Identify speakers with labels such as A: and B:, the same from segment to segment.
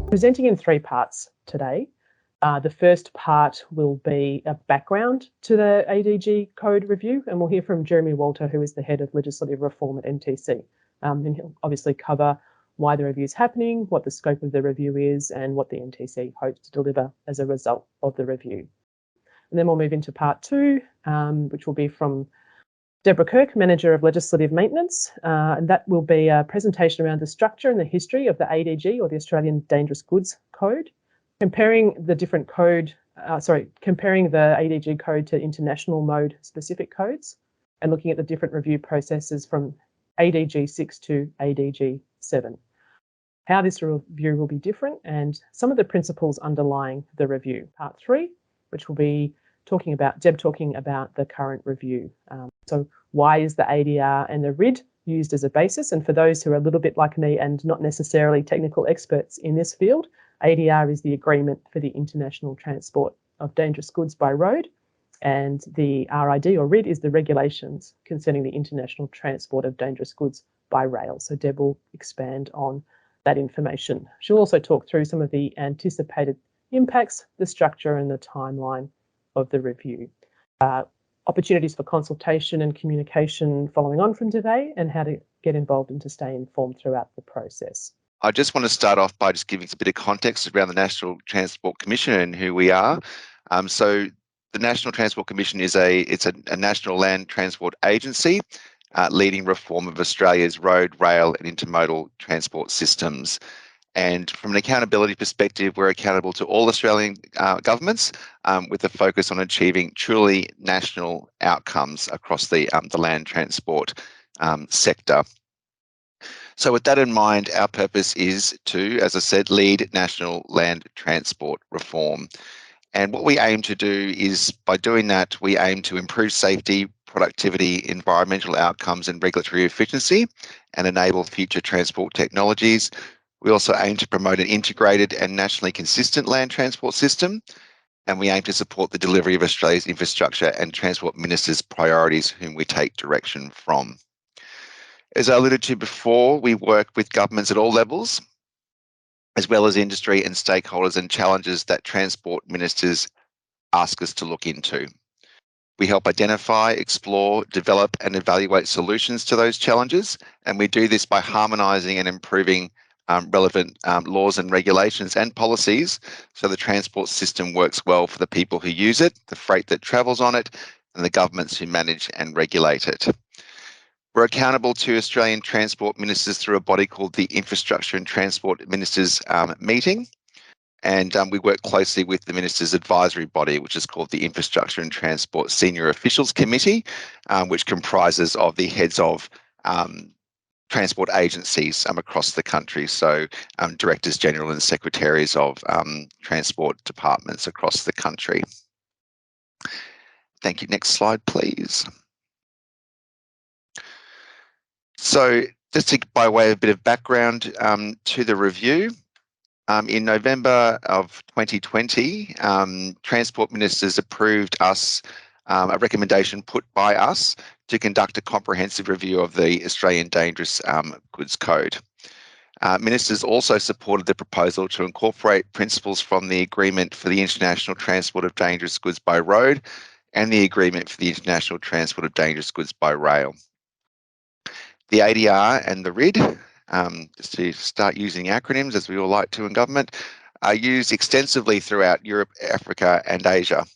A: Presenting in three parts today. The first part will be a background to the ADG code review, and we'll hear from Jeremy Walter, who is the head of legislative reform at NTC. And he'll obviously cover why the review is happening, what the scope of the review is, and what the NTC hopes to deliver as a result of the review. And then we'll move into part two, which will be from Deborah Kirk, Manager of Legislative Maintenance, and that will be a presentation around the structure and the history of the ADG, or the Australian Dangerous Goods Code, comparing the different comparing the ADG code to international mode specific codes, and looking at the different review processes from ADG 6 to ADG 7. How this review will be different and some of the principles underlying the review. Part 3, which will be talking about the current review. So why is the ADR and the RID used as a basis? And for those who are a little bit like me and not necessarily technical experts in this field, ADR is the Agreement for the International Transport of Dangerous Goods by Road, and the RID or RID is the regulations concerning the international transport of dangerous goods by rail. So Deb will expand on that information. She'll also talk through some of the anticipated impacts, the structure and the timeline of the review. Opportunities for consultation and communication following on from today, and how to get involved and to stay informed throughout the process.
B: I just want to start off by just giving a bit of context around the National Transport Commission and who we are. So the National Transport Commission is a national land transport agency leading reform of Australia's road, rail and intermodal transport systems. And from an accountability perspective, we're accountable to all Australian governments with a focus on achieving truly national outcomes across the land transport sector. So with that in mind, our purpose is to, as I said, lead national land transport reform. And what we aim to do is, by doing that, we aim to improve safety, productivity, environmental outcomes and regulatory efficiency, and enable future transport technologies. We also aim to promote an integrated and nationally consistent land transport system, and we aim to support the delivery of Australia's infrastructure and Transport Minister's priorities, whom we take direction from. As I alluded to before, we work with governments at all levels, as well as industry and stakeholders and challenges that Transport Ministers ask us to look into. We help identify, explore, develop and evaluate solutions to those challenges, and we do this by harmonising and improving relevant laws and regulations and policies so the transport system works well for the people who use it, the freight that travels on it, and the governments who manage and regulate it. We're accountable to Australian Transport Ministers through a body called the Infrastructure and Transport Ministers meeting, and we work closely with the Ministers' advisory body, which is called the Infrastructure and Transport Senior Officials Committee, which comprises of the heads of transport agencies across the country, so directors general and secretaries of transport departments across the country. Thank you. Next slide, please. So just by way of a bit of background to the review, in November of 2020, Transport Ministers approved us a recommendation put by us to conduct a comprehensive review of the Australian Dangerous Goods Code. Ministers also supported the proposal to incorporate principles from the Agreement for the International Transport of Dangerous Goods by Road and the Agreement for the International Transport of Dangerous Goods by Rail. The ADR and the RID, just to start using acronyms as we all like to in government, are used extensively throughout Europe, Africa and Asia.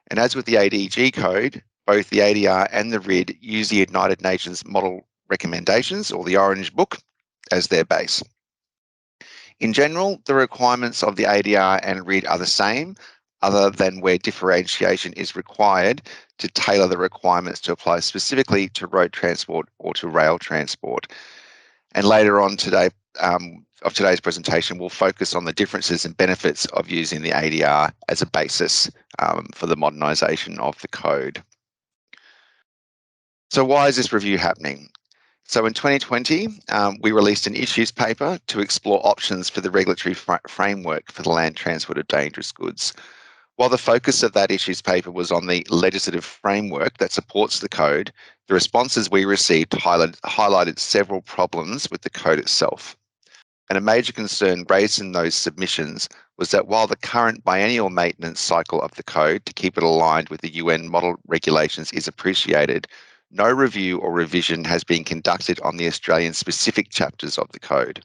B: And as with the ADG code, both the ADR and the RID use the United Nations Model Recommendations, or the Orange Book, as their base. In general, the requirements of the ADR and RID are the same, other than where differentiation is required to tailor the requirements to apply specifically to road transport or to rail transport. And later on today, of today's presentation, we'll focus on the differences and benefits of using the ADR as a basis for the modernisation of the code. So why is this review happening? So in 2020, we released an issues paper to explore options for the regulatory framework for the land transport of dangerous goods. While the focus of that issues paper was on the legislative framework that supports the code, the responses we received highlighted several problems with the code itself. And a major concern raised in those submissions was that while the current biennial maintenance cycle of the code to keep it aligned with the UN model regulations is appreciated, no review or revision has been conducted on the Australian specific chapters of the code.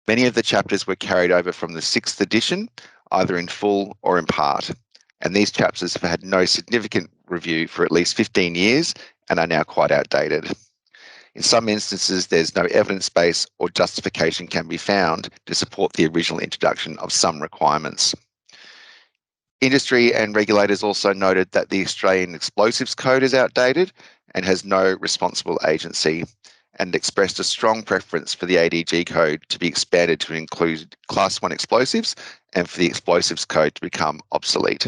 B: Many of the chapters were carried over from the 6th edition, either in full or in part, and these chapters have had no significant review for at least 15 years and are now quite outdated. In some instances, there's no evidence base or justification can be found to support the original introduction of some requirements. Industry and regulators also noted that the Australian Explosives Code is outdated and has no responsible agency, and expressed a strong preference for the ADG code to be expanded to include Class 1 explosives and for the Explosives Code to become obsolete.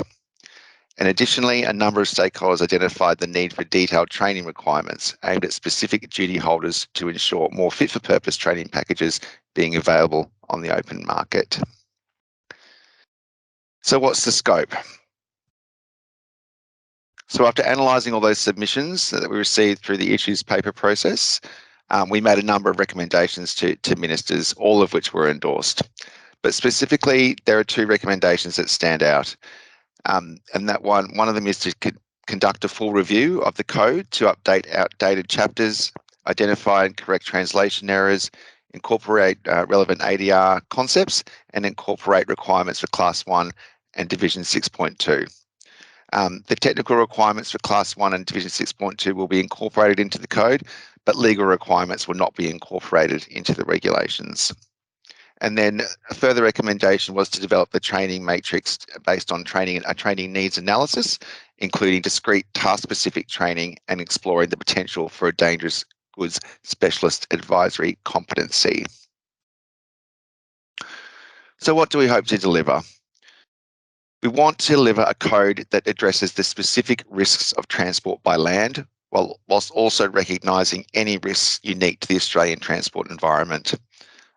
B: And additionally, a number of stakeholders identified the need for detailed training requirements aimed at specific duty holders to ensure more fit-for-purpose training packages being available on the open market. So what's the scope? So after analysing all those submissions that we received through the issues paper process, we made a number of recommendations to ministers, all of which were endorsed. But specifically, there are 2 recommendations that stand out. And that one of them is to conduct a full review of the code to update outdated chapters, identify and correct translation errors, incorporate relevant ADR concepts, and incorporate requirements for Class 1 and Division 6.2. The technical requirements for Class 1 and Division 6.2 will be incorporated into the code, but legal requirements will not be incorporated into the regulations. And then a further recommendation was to develop the training matrix based on a training needs analysis, including discrete task-specific training and exploring the potential for a dangerous goods specialist advisory competency. So what do we hope to deliver? We want to deliver a code that addresses the specific risks of transport by land, whilst also recognising any risks unique to the Australian transport environment.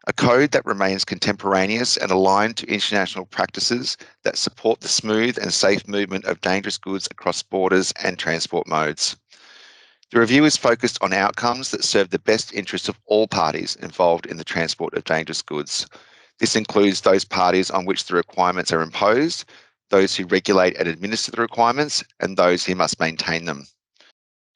B: A code that remains contemporaneous and aligned to international practices that support the smooth and safe movement of dangerous goods across borders and transport modes. The review is focused on outcomes that serve the best interests of all parties involved in the transport of dangerous goods. This includes those parties on which the requirements are imposed, those who regulate and administer the requirements, and those who must maintain them.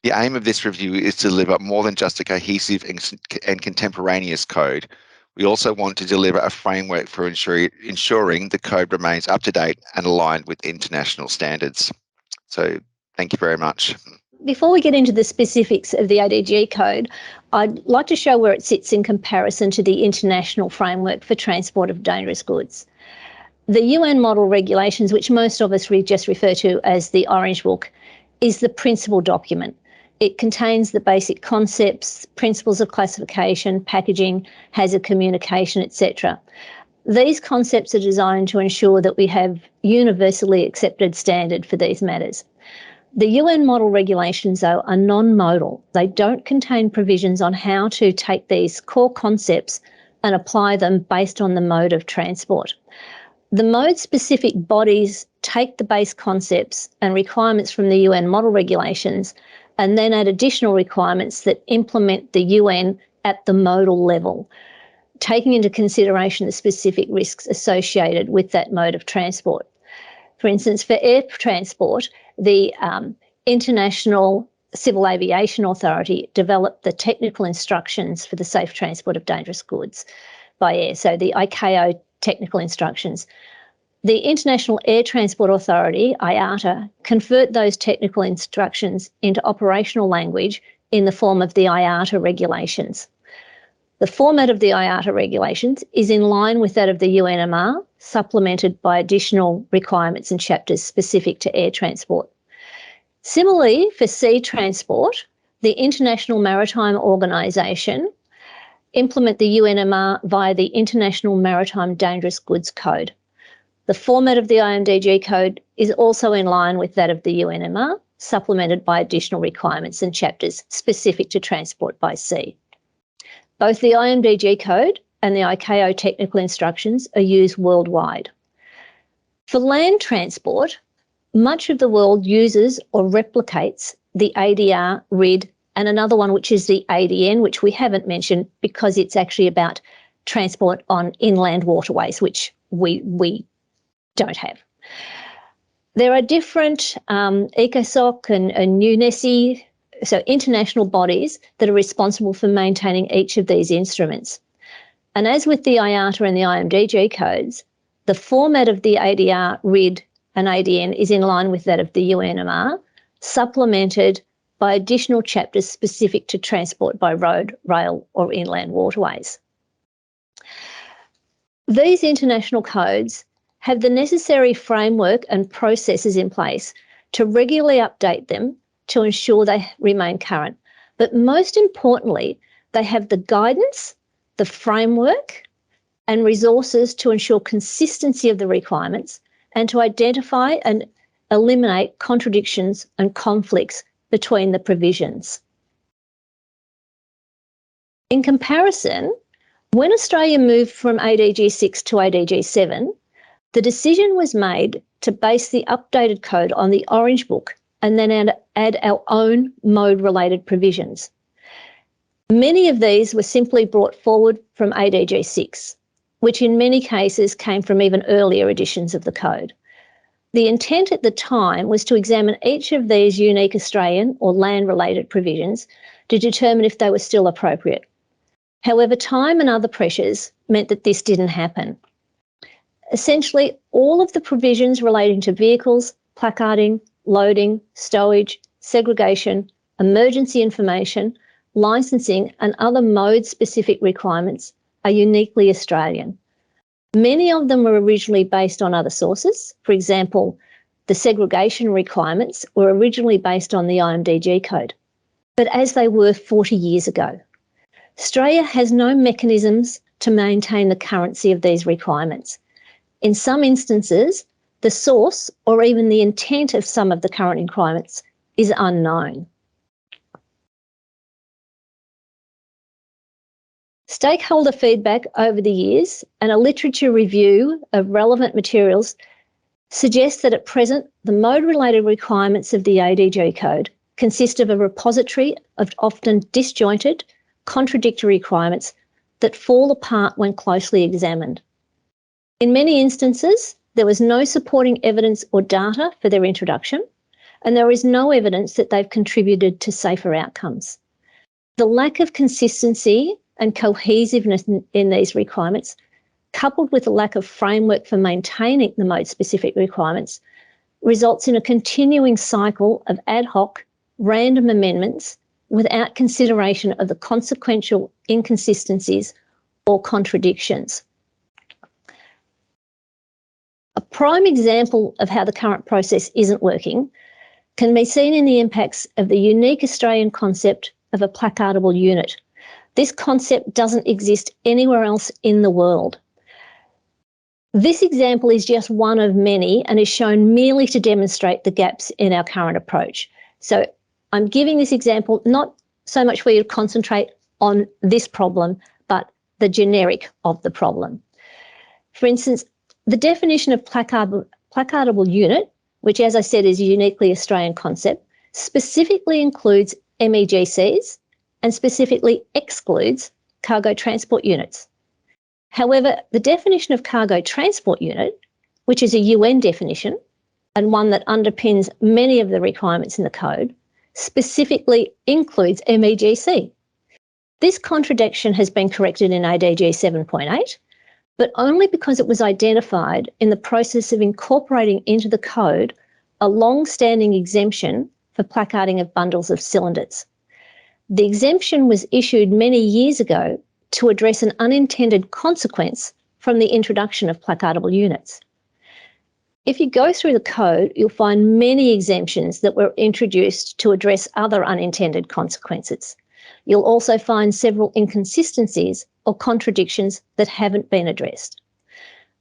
B: The aim of this review is to deliver more than just a cohesive and contemporaneous code. We also want to deliver a framework for ensuring the code remains up to date and aligned with international standards. So thank you very much.
C: Before we get into the specifics of the ADG code, I'd like to show where it sits in comparison to the international framework for transport of dangerous goods. The UN model regulations, which most of us just refer to as the Orange Book, is the principal document. It contains the basic concepts, principles of classification, packaging, hazard communication, etc. These concepts are designed to ensure that we have universally accepted standard for these matters. The UN model regulations, though, are non-modal. They don't contain provisions on how to take these core concepts and apply them based on the mode of transport. The mode-specific bodies take the base concepts and requirements from the UN model regulations and then add additional requirements that implement the UN at the modal level, taking into consideration the specific risks associated with that mode of transport. For instance, for air transport, the International Civil Aviation Authority developed the technical instructions for the safe transport of dangerous goods by air, so the ICAO technical instructions. The International Air Transport Authority, IATA, convert those technical instructions into operational language in the form of the IATA regulations. The format of the IATA regulations is in line with that of the UNMR, supplemented by additional requirements and chapters specific to air transport. Similarly, for sea transport, the International Maritime Organisation implement the UNMR via the International Maritime Dangerous Goods Code. The format of the IMDG code is also in line with that of the UNMR, supplemented by additional requirements and chapters specific to transport by sea. Both the IMDG code and the ICAO technical instructions are used worldwide. For land transport, much of the world uses or replicates the ADR, RID, and another one which is the ADN, which we haven't mentioned because it's actually about transport on inland waterways, which we don't have. There are different ECOSOC and UNESI, so international bodies that are responsible for maintaining each of these instruments. And as with the IATA and the IMDG codes, the format of the ADR, RID and ADN is in line with that of the UNMR, supplemented by additional chapters specific to transport by road, rail or inland waterways. These international codes have the necessary framework and processes in place to regularly update them to ensure they remain current. But most importantly, they have the guidance, the framework and resources to ensure consistency of the requirements and to identify and eliminate contradictions and conflicts between the provisions. In comparison, when Australia moved from ADG 6 to ADG 7, the decision was made to base the updated code on the Orange Book and then add our own mode-related provisions. Many of these were simply brought forward from ADG 6, which in many cases came from even earlier editions of the code. The intent at the time was to examine each of these unique Australian or land-related provisions to determine if they were still appropriate. However, time and other pressures meant that this didn't happen. Essentially, all of the provisions relating to vehicles, placarding, loading, stowage, segregation, emergency information, licensing and other mode-specific requirements are uniquely Australian. Many of them were originally based on other sources. For example, the segregation requirements were originally based on the IMDG code, but as they were 40 years ago. Australia has no mechanisms to maintain the currency of these requirements. In some instances, the source or even the intent of some of the current requirements is unknown. Stakeholder feedback over the years and a literature review of relevant materials suggests that at present, the mode-related requirements of the ADG code consist of a repository of often disjointed, contradictory requirements that fall apart when closely examined. In many instances, there was no supporting evidence or data for their introduction, and there is no evidence that they've contributed to safer outcomes. The lack of consistency and cohesiveness in these requirements, coupled with a lack of framework for maintaining the mode-specific requirements, results in a continuing cycle of ad hoc, random amendments without consideration of the consequential inconsistencies or contradictions. A prime example of how the current process isn't working can be seen in the impacts of the unique Australian concept of a placardable unit. This concept doesn't exist anywhere else in the world. This example is just one of many and is shown merely to demonstrate the gaps in our current approach. So I'm giving this example not so much for you to concentrate on this problem, but the generic of the problem. For instance, the definition of placardable unit, which as I said is a uniquely Australian concept, specifically includes MEGCs and specifically excludes cargo transport units. However, the definition of cargo transport unit, which is a UN definition and one that underpins many of the requirements in the code, specifically includes MEGC. This contradiction has been corrected in ADG 7.8, but only because it was identified in the process of incorporating into the code a long-standing exemption for placarding of bundles of cylinders. The exemption was issued many years ago to address an unintended consequence from the introduction of placardable units. If you go through the code, you'll find many exemptions that were introduced to address other unintended consequences. You'll also find several inconsistencies or contradictions that haven't been addressed.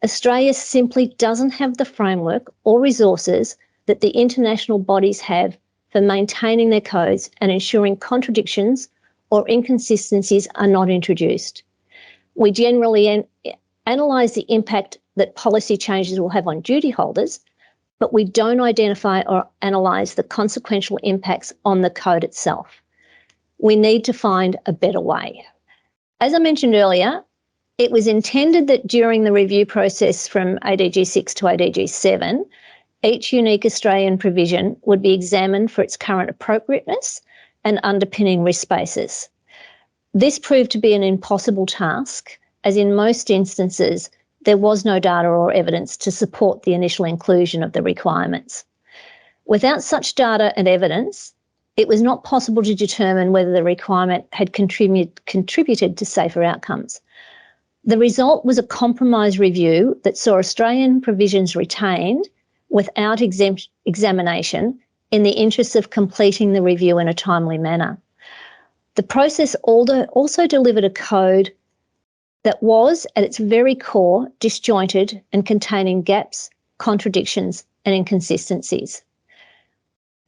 C: Australia simply doesn't have the framework or resources that the international bodies have for maintaining their codes and ensuring contradictions or inconsistencies are not introduced. We generally analyse the impact that policy changes will have on duty holders, but we don't identify or analyse the consequential impacts on the code itself. We need to find a better way. As I mentioned earlier, It was intended that during the review process from ADG 6 to ADG 7, each unique Australian provision would be examined for its current appropriateness and underpinning risk basis. This proved to be an impossible task, as in most instances, there was no data or evidence to support the initial inclusion of the requirements. Without such data and evidence, it was not possible to determine whether the requirement had contributed to safer outcomes. The result was a compromise review that saw Australian provisions retained without examination in the interests of completing the review in a timely manner. The process also delivered a code that was, at its very core, disjointed and containing gaps, contradictions and inconsistencies.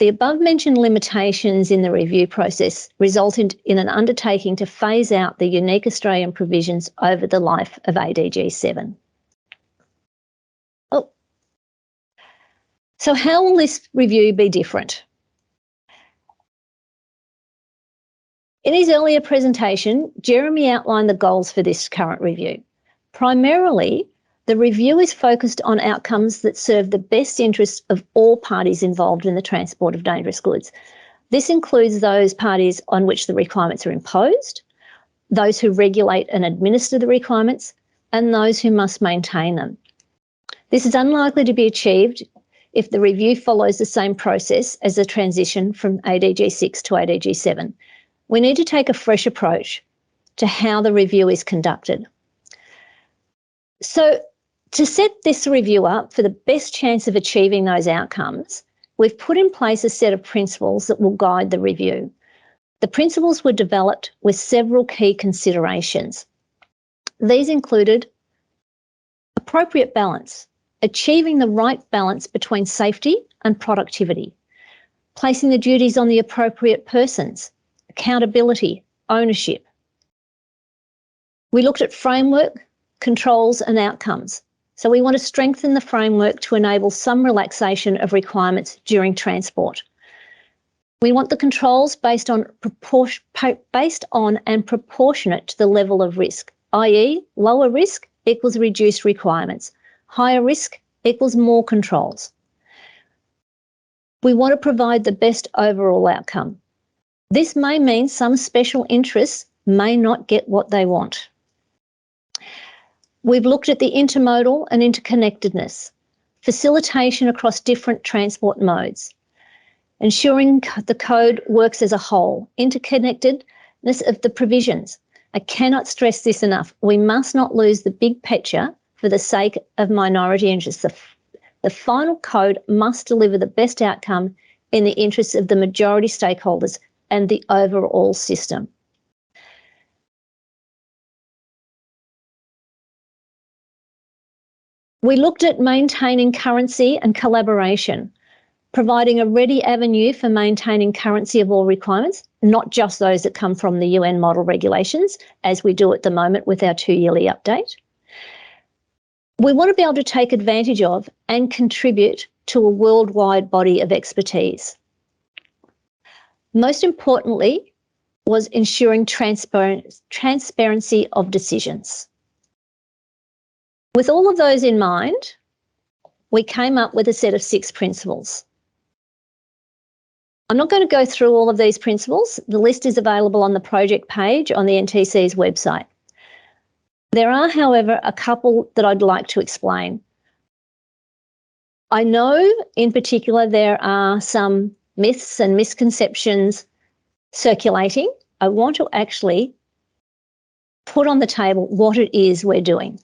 C: The above-mentioned limitations in the review process resulted in an undertaking to phase out the unique Australian provisions over the life of ADG 7. So how will this review be different? In his earlier presentation, Jeremy outlined the goals for this current review. Primarily, the review is focused on outcomes that serve the best interests of all parties involved in the transport of dangerous goods. This includes those parties on which the requirements are imposed, those who regulate and administer the requirements, and those who must maintain them. This is unlikely to be achieved if the review follows the same process as the transition from ADG 6 to ADG 7. We need to take a fresh approach to how the review is conducted. So, to set this review up for the best chance of achieving those outcomes, we've put in place a set of principles that will guide the review. The principles were developed with several key considerations. These included appropriate balance, achieving the right balance between safety and productivity, placing the duties on the appropriate persons, accountability, ownership. We looked at framework, controls and outcomes. So we want to strengthen the framework to enable some relaxation of requirements during transport. We want the controls based on and proportionate to the level of risk, i.e. lower risk equals reduced requirements, higher risk equals more controls. We want to provide the best overall outcome. This may mean some special interests may not get what they want. We've looked at the intermodal and interconnectedness, facilitation across different transport modes, ensuring the code works as a whole, interconnectedness of the provisions. I cannot stress this enough. We must not lose the big picture for the sake of minority interests. The final code must deliver the best outcome in the interests of the majority stakeholders and the overall system. We looked at maintaining currency and collaboration, providing a ready avenue for maintaining currency of all requirements, not just those that come from the UN model regulations, as we do at the moment with our 2-yearly update. We want to be able to take advantage of and contribute to a worldwide body of expertise. Most importantly was ensuring transparency of decisions. With all of those in mind, we came up with a set of 6 principles. I'm not going to go through all of these principles. The list is available on the project page on the NTC's website. There are, however, a couple that I'd like to explain. I know in particular there are some myths and misconceptions circulating. I want to actually put on the table what it is we're doing.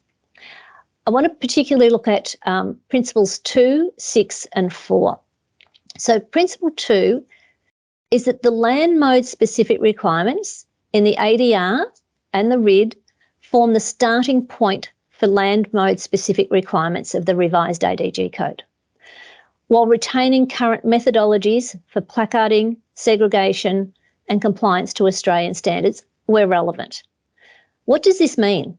C: I want to particularly look at principles 2, 6 and 4. So principle 2 is that the land mode specific requirements in the ADR and the RID form the starting point for land mode specific requirements of the revised ADG code, while retaining current methodologies for placarding, segregation and compliance to Australian standards where relevant. What does this mean?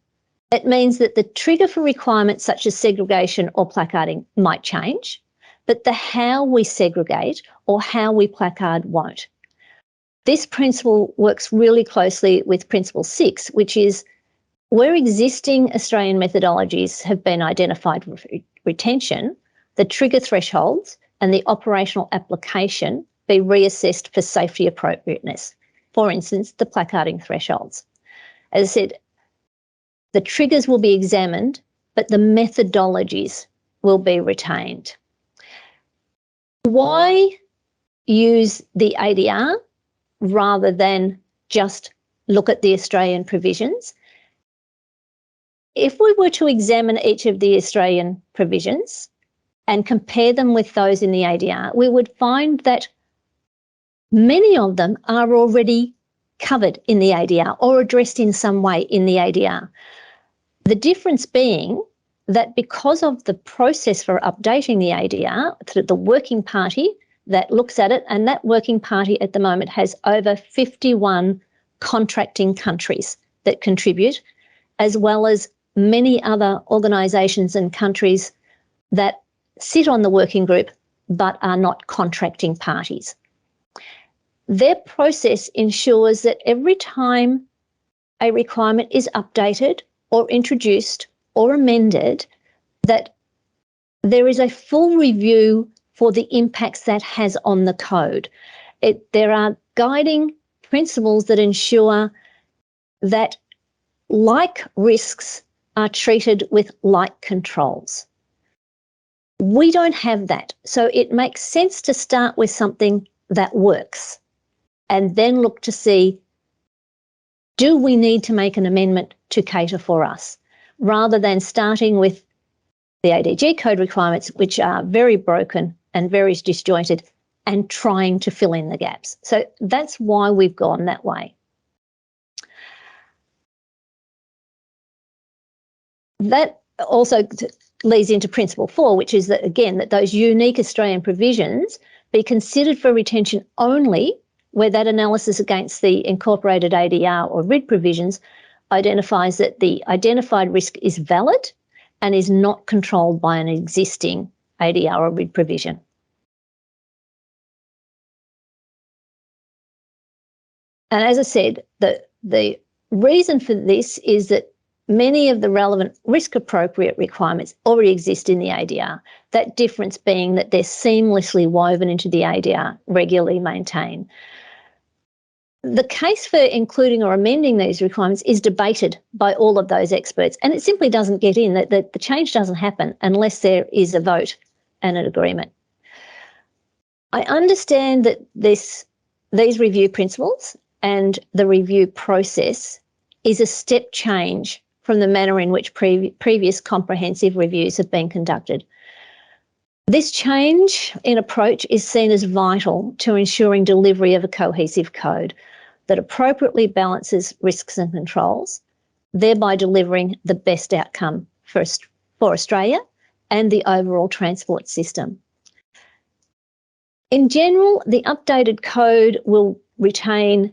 C: It means that the trigger for requirements such as segregation or placarding might change, but the how we segregate or how we placard won't. This principle works really closely with principle 6, which is where existing Australian methodologies have been identified for retention, the trigger thresholds and the operational application be reassessed for safety appropriateness. For instance, the placarding thresholds. As I said, the triggers will be examined, but the methodologies will be retained. Why use the ADR rather than just look at the Australian provisions? If we were to examine each of the Australian provisions and compare them with those in the ADR, we would find that many of them are already covered in the ADR or addressed in some way in the ADR. The difference being that because of the process for updating the ADR, the working party that looks at it, and that working party at the moment has over 51 contracting countries that contribute, as well as many other organisations and countries that sit on the working group but are not contracting parties. Their process ensures that every time a requirement is updated or introduced or amended, that there is a full review for the impacts that has on the code. There are guiding principles that ensure that like risks are treated with like controls. We don't have that, so it makes sense to start with something that works and then look to see, do we need to make an amendment to cater for us, rather than starting with the ADG code requirements, which are very broken and very disjointed, and trying to fill in the gaps. So that's why we've gone that way. That also leads into principle 4, which is that, again, that those unique Australian provisions be considered for retention only where that analysis against the incorporated ADR or RID provisions identifies that the identified risk is valid and is not controlled by an existing ADR or RID provision. And as I said, the reason for this is that many of the relevant risk-appropriate requirements already exist in the ADR, that difference being that they're seamlessly woven into the ADR, regularly maintained. The case for including or amending these requirements is debated by all of those experts, and it simply doesn't get in, that the change doesn't happen unless there is a vote and an agreement. I understand that these review principles and the review process is a step change from the manner in which previous comprehensive reviews have been conducted. This change in approach is seen as vital to ensuring delivery of a cohesive code that appropriately balances risks and controls, thereby delivering the best outcome for Australia and the overall transport system. In general, the updated code will retain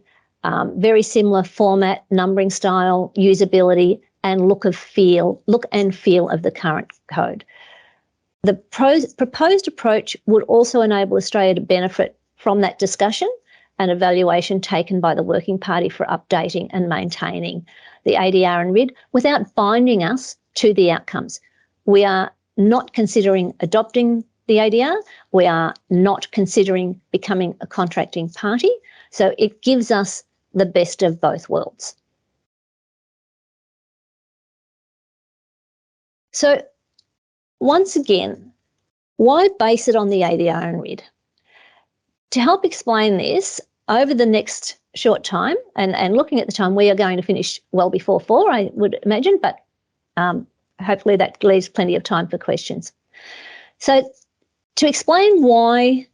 C: very similar format, numbering style, usability, and look and feel of the current code. The proposed approach would also enable Australia to benefit from that discussion and evaluation taken by the working party for updating and maintaining the ADR and RID without binding us to the outcomes. We are not considering adopting the ADR. We are not considering becoming a contracting party. So it gives us the best of both worlds. So once again, why base it on the ADR and RID? To help explain this, over the next short time, and looking at the time, we are going to finish well before 4, I would imagine, but hopefully that leaves plenty of time for questions. So to explain why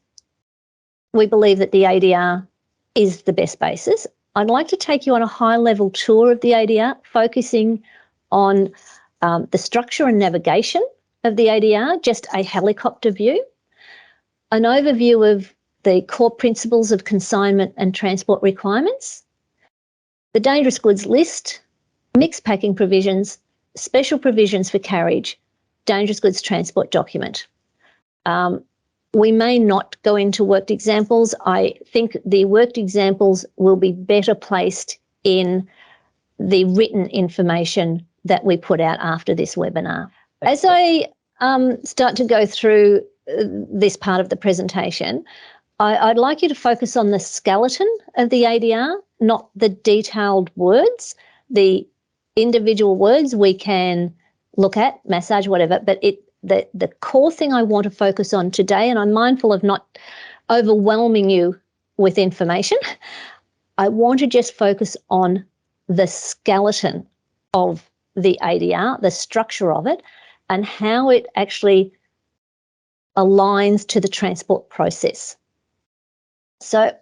C: we believe that the ADR is the best basis, I'd like to take you on a high-level tour of the ADR, focusing on the structure and navigation of the ADR, just a helicopter view, an overview of the core principles of consignment and transport requirements, the dangerous goods list, mixed packing provisions, special provisions for carriage, dangerous goods transport document. We may not go into worked examples. I think the worked examples will be better placed in the written information that we put out after this webinar. As I start to go through this part of the presentation, I'd like you to focus on the skeleton of the ADR, not the detailed words. The individual words we can look at, massage, whatever, but the core thing I want to focus on today, and I'm mindful of not overwhelming you with information, I want to just focus on the skeleton of the ADR, the structure of it, and how it actually aligns to the transport process. So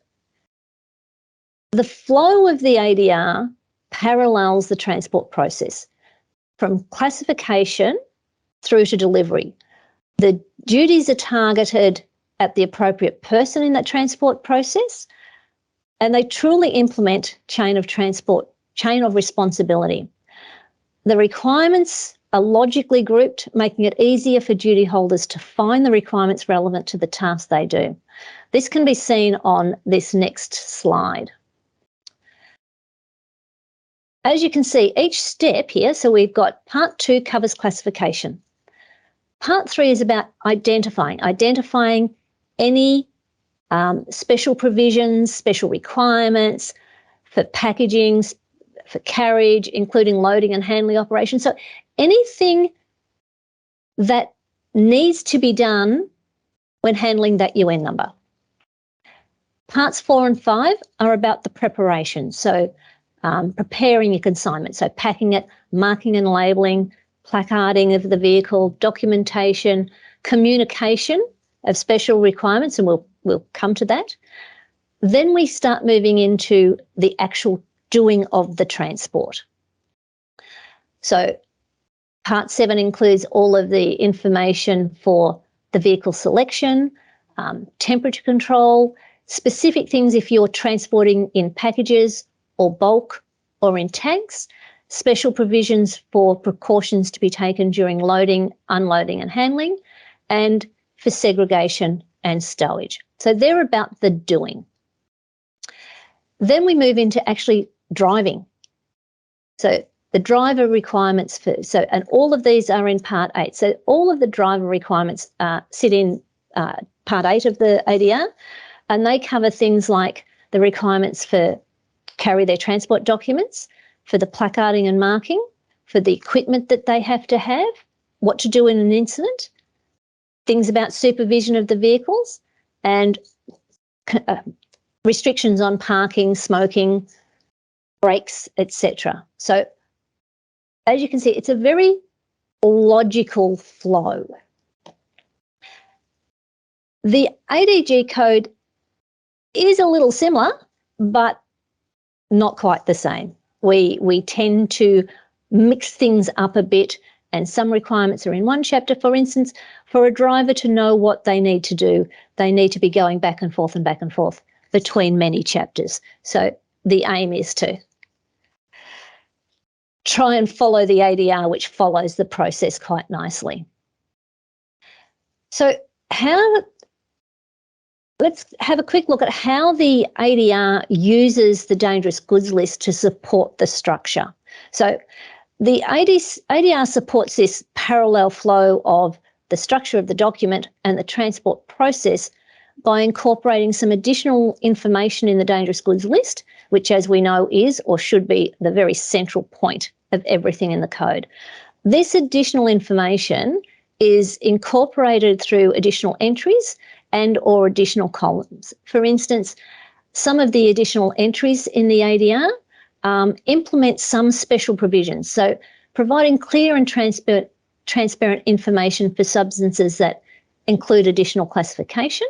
C: the flow of the ADR parallels the transport process from classification through to delivery. The duties are targeted at the appropriate person in that transport process, and they truly implement chain of transport, chain of responsibility. The requirements are logically grouped, making it easier for duty holders to find the requirements relevant to the task they do. This can be seen on this next slide. As you can see, each step here, so we've got part 2 covers classification. Part 3 is about identifying any special provisions, special requirements for packaging, for carriage, including loading and handling operations. So anything that needs to be done when handling that UN number. Parts 4 and 5 are about the preparation. So preparing your consignment, so packing it, marking and labelling, placarding of the vehicle, documentation, communication of special requirements, and we'll come to that. Then we start moving into the actual doing of the transport. So Part 7 includes all of the information for the vehicle selection, temperature control, specific things if you're transporting in packages or bulk or in tanks, special provisions for precautions to be taken during loading, unloading and handling, and for segregation and stowage. So they're about the doing. Then we move into actually driving. So the driver requirements and all of these are in Part 8. So all of the driver requirements sit in Part 8 of the ADR, and they cover things like the requirements for carry their transport documents, for the placarding and marking, for the equipment that they have to have, what to do in an incident, things about supervision of the vehicles, and restrictions on parking, smoking, brakes, etc. So as you can see, it's a very logical flow. The ADG code is a little similar, but not quite the same. We tend to mix things up a bit, and some requirements are in one chapter. For instance, for a driver to know what they need to do, they need to be going back and forth between many chapters. So the aim is to try and follow the ADR, which follows the process quite nicely. So let's have a quick look at how the ADR uses the dangerous goods list to support the structure. So the ADR supports this parallel flow of the structure of the document and the transport process by incorporating some additional information in the dangerous goods list, which, as we know, is or should be the very central point of everything in the code. This additional information is incorporated through additional entries and or additional columns. For instance, some of the additional entries in the ADR implement some special provisions. So providing clear and transparent information for substances that include additional classification,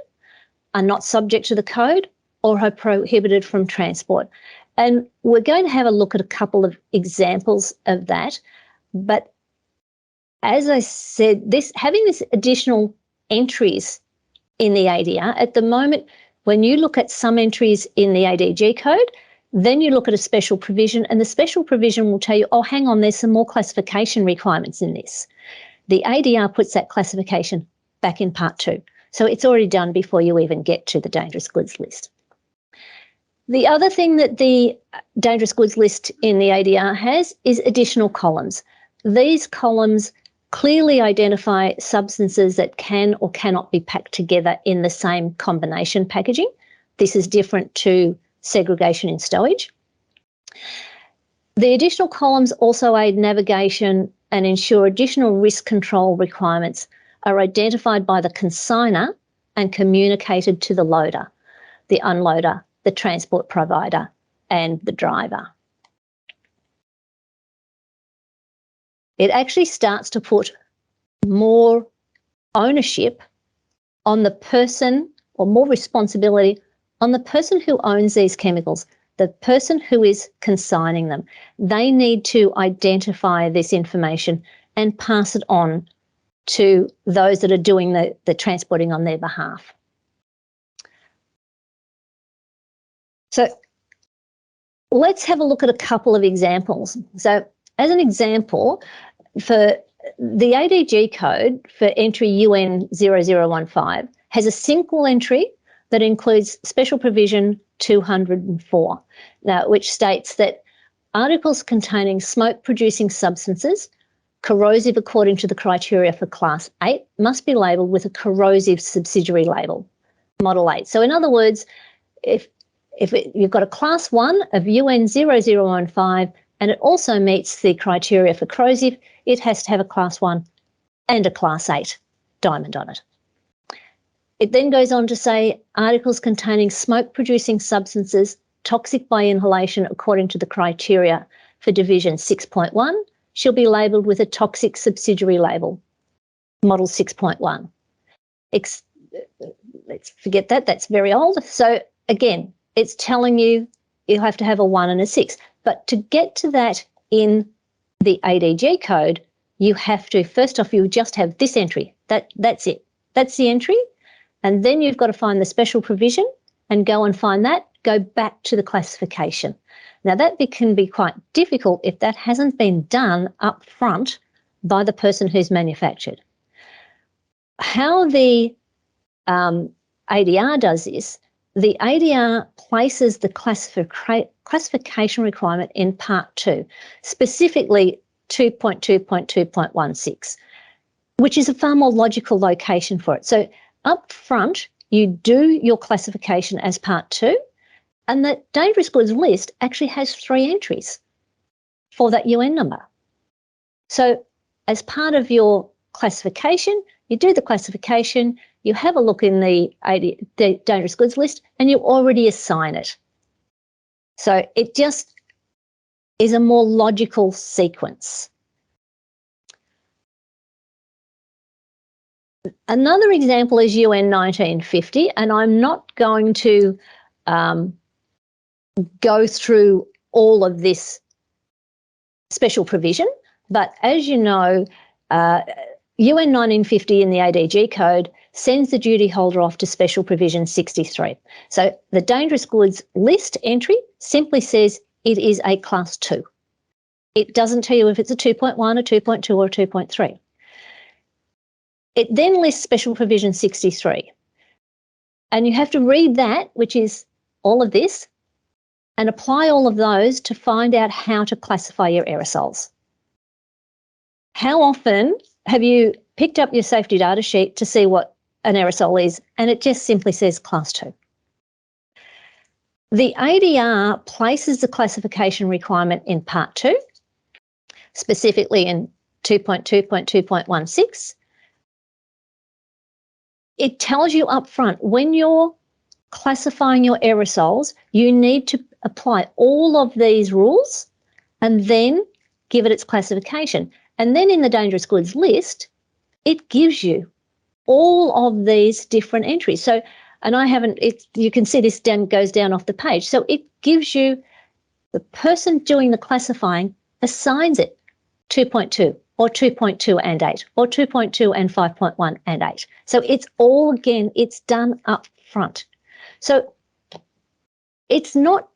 C: are not subject to the code, or are prohibited from transport. And we're going to have a look at a couple of examples of that. But as I said, having this additional entries in the ADR, at the moment, when you look at some entries in the ADG code, then you look at a special provision, and the special provision will tell you, oh, hang on, there's some more classification requirements in this. The ADR puts that classification back in Part 2. So it's already done before you even get to the dangerous goods list. The other thing that the dangerous goods list in the ADR has is additional columns. These columns clearly identify substances that can or cannot be packed together in the same combination packaging. This is different to segregation in stowage. The additional columns also aid navigation and ensure additional risk control requirements are identified by the consigner and communicated to the loader, the unloader, the transport provider, and the driver. It actually starts to put more ownership on the person, or more responsibility on the person who owns these chemicals, the person who is consigning them. They need to identify this information and pass it on to those that are doing the transporting on their behalf. So let's have a look at a couple of examples. So as an example, for the ADG code for entry UN 0015 has a single entry that includes special provision 204, now, which states that articles containing smoke-producing substances, corrosive according to the criteria for Class 8, must be labelled with a corrosive subsidiary label, Model 8. So in other words, if you've got a Class 1 of UN 0015 and it also meets the criteria for corrosive, it has to have a Class 1 and a Class 8 diamond on it. It then goes on to say articles containing smoke-producing substances toxic by inhalation according to the criteria for Division 6.1 shall be labelled with a toxic subsidiary label, Model 6.1. Let's forget that, that's very old. So again, it's telling you you have to have a 1 and a 6. But to get to that in the ADG code, you have to, first off, you just have this entry. That's it. That's the entry. And then you've got to find the special provision and go and find that, go back to the classification. Now, that can be quite difficult if that hasn't been done up front by the person who's manufactured. How the ADR does this, the ADR places the classification requirement in Part 2, specifically 2.2.2.16, which is a far more logical location for it. So up front, you do your classification as Part 2, and that dangerous goods list actually has 3 entries for that UN number. So as part of your classification, you do the classification, you have a look in the dangerous goods list, and you already assign it. So it just is a more logical sequence. Another example is UN 1950, and I'm not going to go through all of this special provision, but as you know, UN 1950 in the ADG code sends the duty holder off to special provision 63. So the dangerous goods list entry simply says it is a Class 2. It doesn't tell you if it's a 2.1, a 2.2 or a 2.3. It then lists special provision 63. And you have to read that, which is all of this, and apply all of those to find out how to classify your aerosols. How often have you picked up your safety data sheet to see what an aerosol is, and it just simply says Class 2? The ADR places the classification requirement in Part 2, specifically in 2.2.2.16. It tells you up front, when you're classifying your aerosols, you need to apply all of these rules and then give it its classification. And then in the dangerous goods list, it gives you all of these different entries. So, and I haven't, you can see this goes down off the page. So it gives you, the person doing the classifying assigns it 2.2 or 2.2 and 8 or 2.2 and 5.1 and 8. So it's all, again, it's done up front. So it's not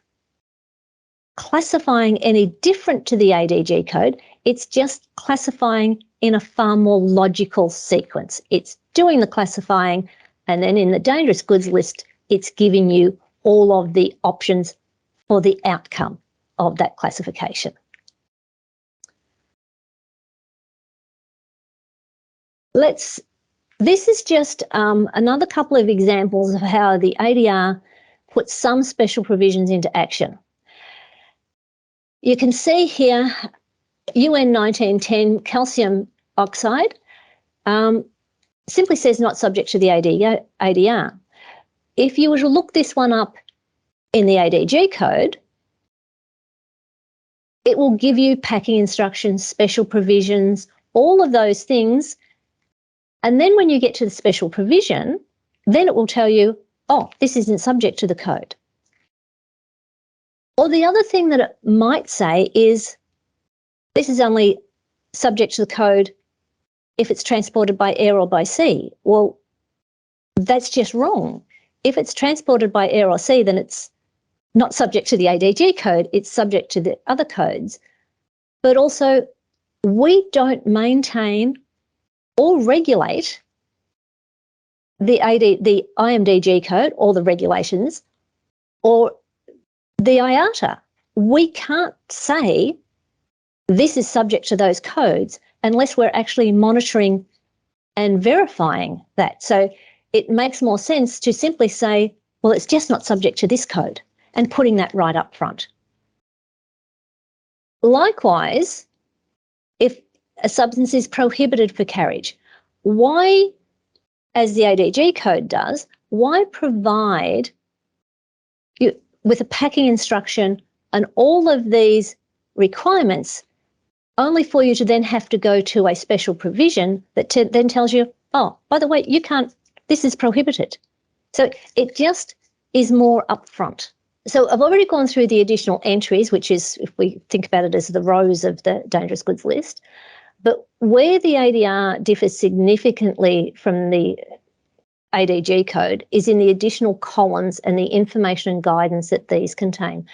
C: classifying any different to the ADG code. It's just classifying in a far more logical sequence. It's doing the classifying, and then in the dangerous goods list, it's giving you all of the options for the outcome of that classification. This is just another couple of examples of how the ADR puts some special provisions into action. You can see here UN 1910 calcium oxide simply says not subject to the ADR. If you were to look this one up in the ADG code, it will give you packing instructions, special provisions, all of those things. And then when you get to the special provision, then it will tell you, oh, this isn't subject to the code. Or the other thing that it might say is, this is only subject to the code if it's transported by air or by sea. Well, that's just wrong. If it's transported by air or sea, then it's not subject to the ADG code, it's subject to the other codes. But also, we don't maintain or regulate the IMDG code or the regulations or the IATA. We can't say this is subject to those codes unless we're actually monitoring and verifying that. So it makes more sense to simply say, well, it's just not subject to this code, and putting that right up front. Likewise, if a substance is prohibited for carriage, why, as the ADG code does, why provide you with a packing instruction and all of these requirements only for you to then have to go to a special provision that then tells you, oh, by the way, you can't, this is prohibited. So it just is more upfront. So I've already gone through the additional entries, which is, if we think about it as the rows of the dangerous goods list. But where the ADR differs significantly from the ADG code is in the additional columns and the information and guidance that these contain.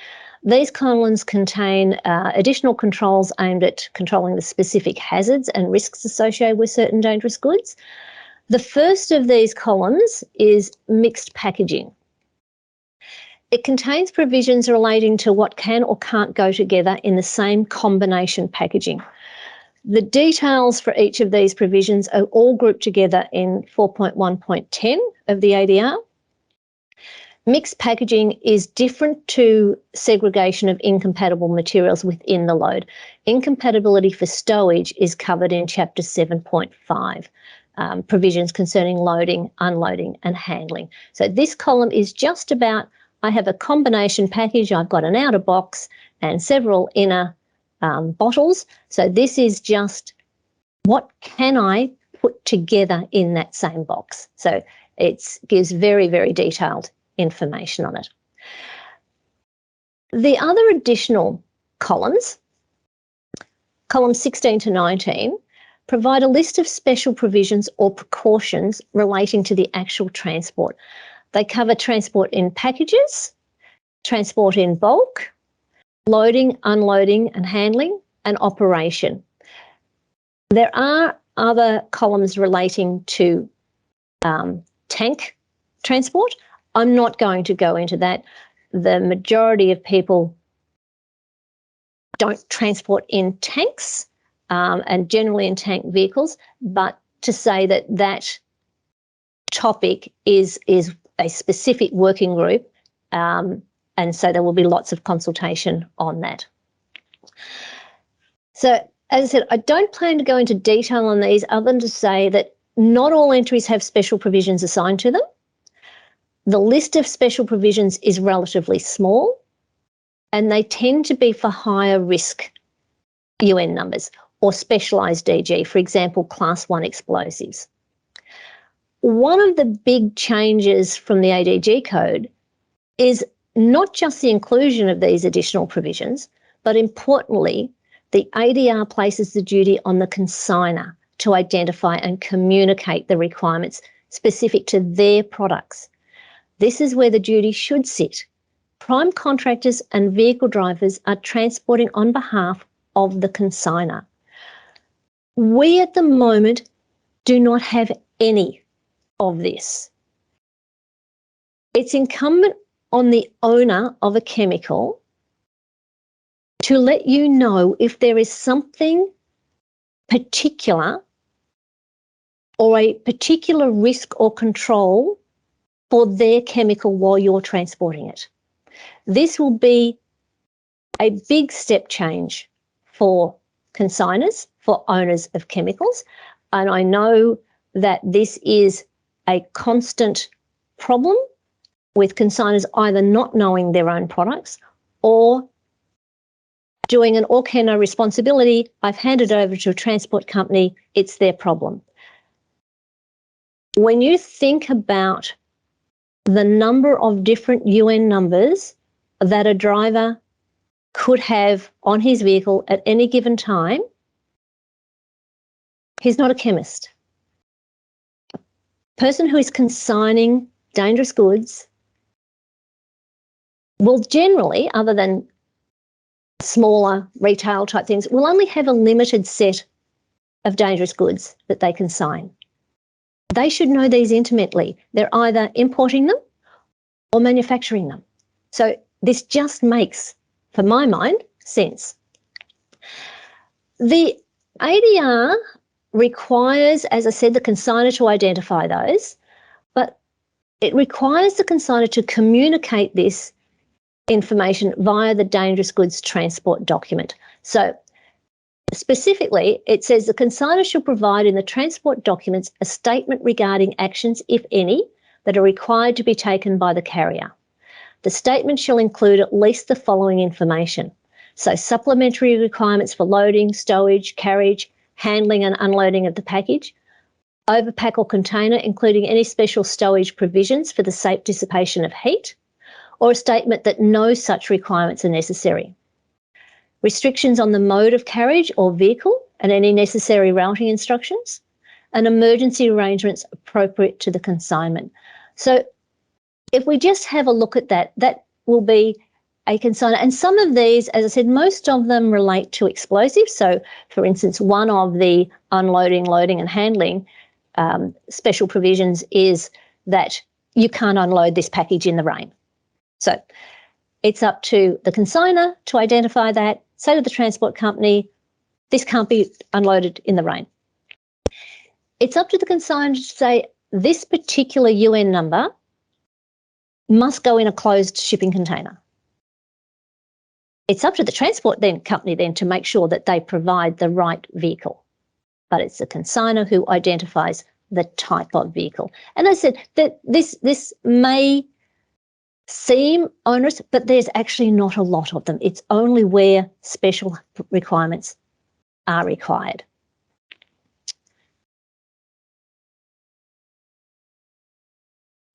C: These columns contain additional controls aimed at controlling the specific hazards and risks associated with certain dangerous goods. The first of these columns is mixed packaging. It contains provisions relating to what can or can't go together in the same combination packaging. The details for each of these provisions are all grouped together in 4.1.10 of the ADR. Mixed packaging is different to segregation of incompatible materials within the load. Incompatibility for stowage is covered in Chapter 7.5, provisions concerning loading, unloading and handling. So this column is just about, I have a combination package, I've got an outer box and several inner bottles. So this is just what can I put together in that same box. So it gives very, very detailed information on it. The other additional columns, columns 16 to 19, provide a list of special provisions or precautions relating to the actual transport. They cover transport in packages, transport in bulk, loading, unloading and handling, and operation. There are other columns relating to tank transport. I'm not going to go into that. The majority of people don't transport in tanks and generally in tank vehicles, but to say that that topic is a specific working group, and so there will be lots of consultation on that. So, as I said, I don't plan to go into detail on these other than to say that not all entries have special provisions assigned to them. The list of special provisions is relatively small, and they tend to be for higher risk UN numbers or specialised DG, for example, Class 1 explosives. One of the big changes from the ADG code is not just the inclusion of these additional provisions, but importantly, the ADR places the duty on the consignor to identify and communicate the requirements specific to their products. This is where the duty should sit. Prime contractors and vehicle drivers are transporting on behalf of the consignor. We at the moment do not have any of this. It's incumbent on the owner of a chemical to let you know if there is something particular or a particular risk or control for their chemical while you're transporting it. This will be a big step change for consigners, for owners of chemicals. And I know that this is a constant problem with consigners either not knowing their own products or doing an all care no responsibility. I've handed over to a transport company, it's their problem. When you think about the number of different UN numbers that a driver could have on his vehicle at any given time, he's not a chemist. A person who is consigning dangerous goods will generally, other than smaller retail type things, will only have a limited set of dangerous goods that they consign. They should know these intimately. They're either importing them or manufacturing them. So this just makes, for my mind, sense. The ADR requires, as I said, the consigner to identify those, but it requires the consigner to communicate this information via the dangerous goods transport document. So specifically, it says the consigner shall provide in the transport documents a statement regarding actions, if any, that are required to be taken by the carrier. The statement shall include at least the following information. So supplementary requirements for loading, stowage, carriage, handling and unloading of the package, overpack or container, including any special stowage provisions for the safe dissipation of heat, or a statement that no such requirements are necessary. Restrictions on the mode of carriage or vehicle and any necessary routing instructions, and emergency arrangements appropriate to the consignment. So if we just have a look at that, that will be a consigner. And some of these, as I said, most of them relate to explosives. So, for instance, one of the unloading, loading and handling special provisions is that you can't unload this package in the rain. So it's up to the consigner to identify that, say to the transport company, this can't be unloaded in the rain. It's up to the consigner to say this particular UN number must go in a closed shipping container. It's up to the transport company then to make sure that they provide the right vehicle. But it's the consigner who identifies the type of vehicle. And I said that this may seem onerous, but there's actually not a lot of them. It's only where special requirements are required.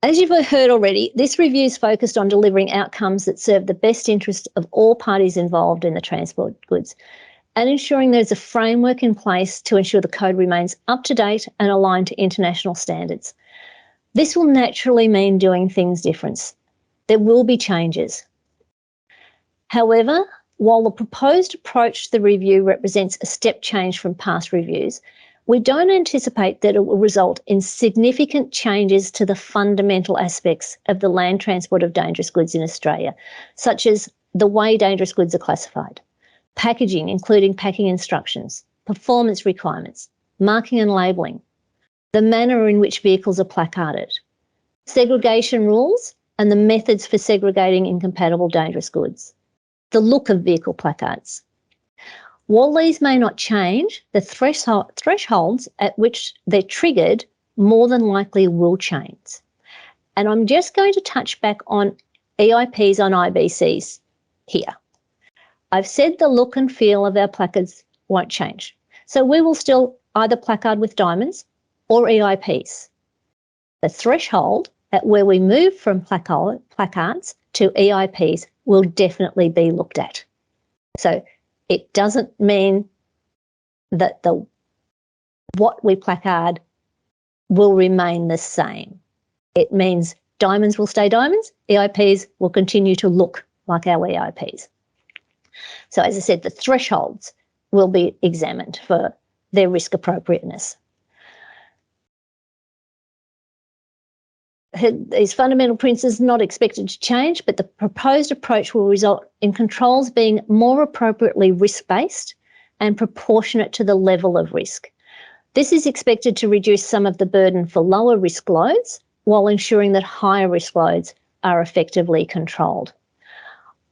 C: As you've heard already, this review is focused on delivering outcomes that serve the best interest of all parties involved in the transport goods and ensuring there's a framework in place to ensure the code remains up to date and aligned to international standards. This will naturally mean doing things different. There will be changes. However, while the proposed approach to the review represents a step change from past reviews, we don't anticipate that it will result in significant changes to the fundamental aspects of the land transport of dangerous goods in Australia, such as the way dangerous goods are classified, packaging, including packing instructions, performance requirements, marking and labelling, the manner in which vehicles are placarded, segregation rules, and the methods for segregating incompatible dangerous goods, the look of vehicle placards. While these may not change, the thresholds at which they're triggered more than likely will change. And I'm just going to touch back on EIPs on IBCs here. I've said the look and feel of our placards won't change. So we will still either placard with diamonds or EIPs. The threshold at where we move from placards to EIPs will definitely be looked at. So it doesn't mean that what we placard will remain the same. It means diamonds will stay diamonds, EIPs will continue to look like our EIPs. So as I said, the thresholds will be examined for their risk appropriateness. these fundamental principles not expected to change, but the proposed approach will result in controls being more appropriately risk-based and proportionate to the level of risk. This is expected to reduce some of the burden for lower risk loads while ensuring that higher risk loads are effectively controlled.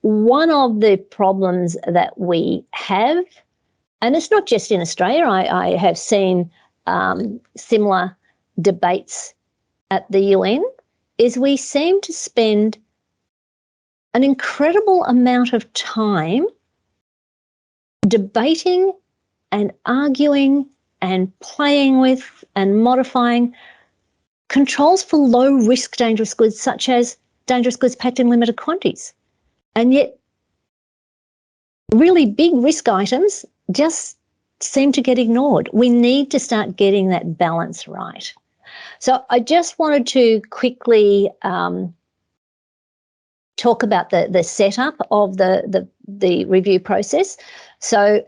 C: One of the problems that we have, and it's not just in Australia, I have seen similar debates at the UN, is we seem to spend an incredible amount of time debating and arguing and playing with and modifying controls for low-risk dangerous goods, such as dangerous goods packed in limited quantities. And yet really big risk items just seem to get ignored. We need to start getting that balance right. So I just wanted to quickly talk about the setup of the review process. So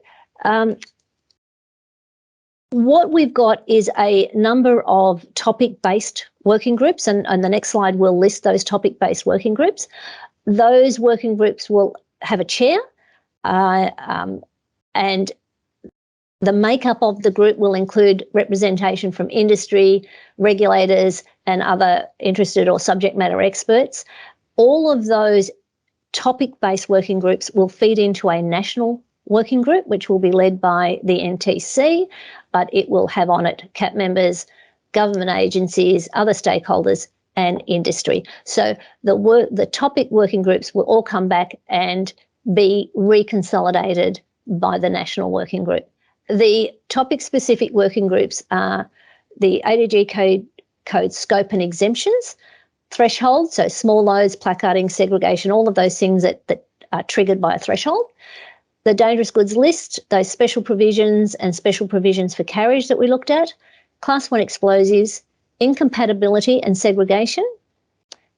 C: what we've got is a number of topic-based working groups, and the next slide will list those topic-based working groups. Those working groups will have a chair, and the makeup of the group will include representation from industry, regulators, and other interested or subject matter experts. All of those topic-based working groups will feed into a national working group, which will be led by the NTC, but it will have on it CAP members, government agencies, other stakeholders, and industry. So the topic working groups will all come back and be reconsolidated by the national working group. The topic-specific working groups are the ADG code scope and exemptions, thresholds, so small loads, placarding, segregation, all of those things that are triggered by a threshold. The dangerous goods list, those special provisions and special provisions for carriage that we looked at, Class 1 explosives, incompatibility and segregation,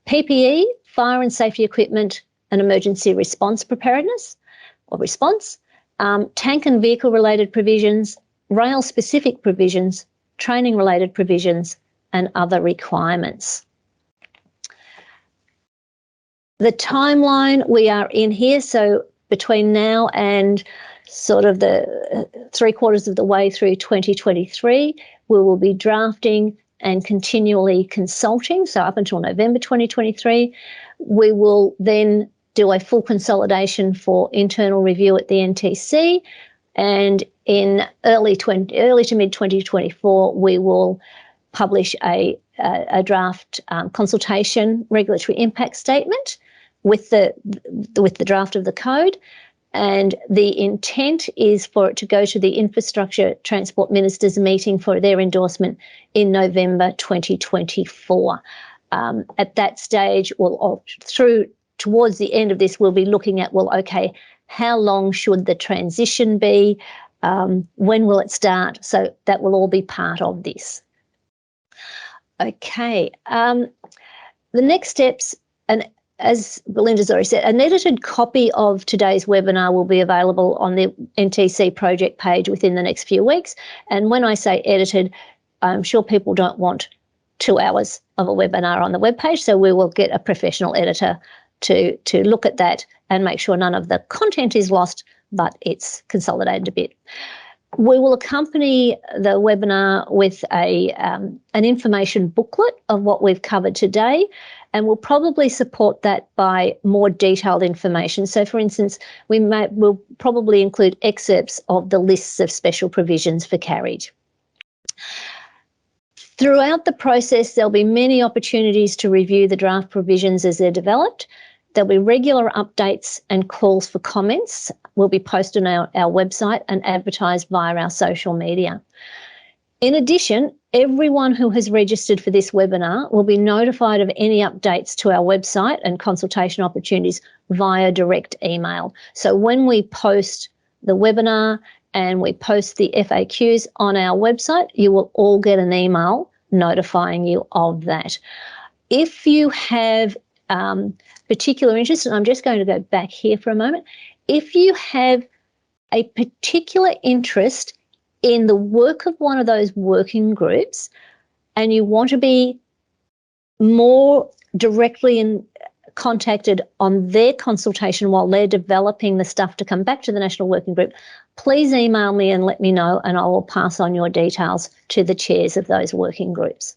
C: PPE, fire and safety equipment and emergency response preparedness or response, tank and vehicle-related provisions, rail-specific provisions, training-related provisions, and other requirements. The timeline we are in here, so between now and sort of the 3/4 of the way through 2023, we will be drafting and continually consulting. So up until November 2023, we will then do a full consolidation for internal review at the NTC, and in early to mid 2024, we will publish a draft consultation regulatory impact statement with the draft of the code. And the intent is for it to go to the Infrastructure Transport Ministers meeting for their endorsement in November 2024. At that stage, towards the end of this, we'll be looking at, well, okay, how long should the transition be? When will it start? So that will all be part of this. Okay, the next steps, and as Belinda's already said, an edited copy of today's webinar will be available on the NTC project page within the next few weeks. And when I say edited, I'm sure people don't want 2 hours of a webinar on the webpage, so we will get a professional editor to look at that and make sure none of the content is lost, but it's consolidated a bit. We will accompany the webinar with an information booklet of what we've covered today, and we'll probably support that by more detailed information. So, for instance, we'll probably include excerpts of the lists of special provisions for carriage. Throughout the process, there'll be many opportunities to review the draft provisions as they're developed. There'll be regular updates and calls for comments. Will be posted on our website and advertised via our social media. In addition, everyone who has registered for this webinar will be notified of any updates to our website and consultation opportunities via direct email. So when we post the webinar and we post the FAQs on our website, you will all get an email notifying you of that. If you have particular interest, and I'm just going to go back here for a moment, if you have a particular interest in the work of one of those working groups and you want to be more directly contacted on their consultation while they're developing the stuff to come back to the National Working Group, please email me and let me know, and I will pass on your details to the chairs of those working groups.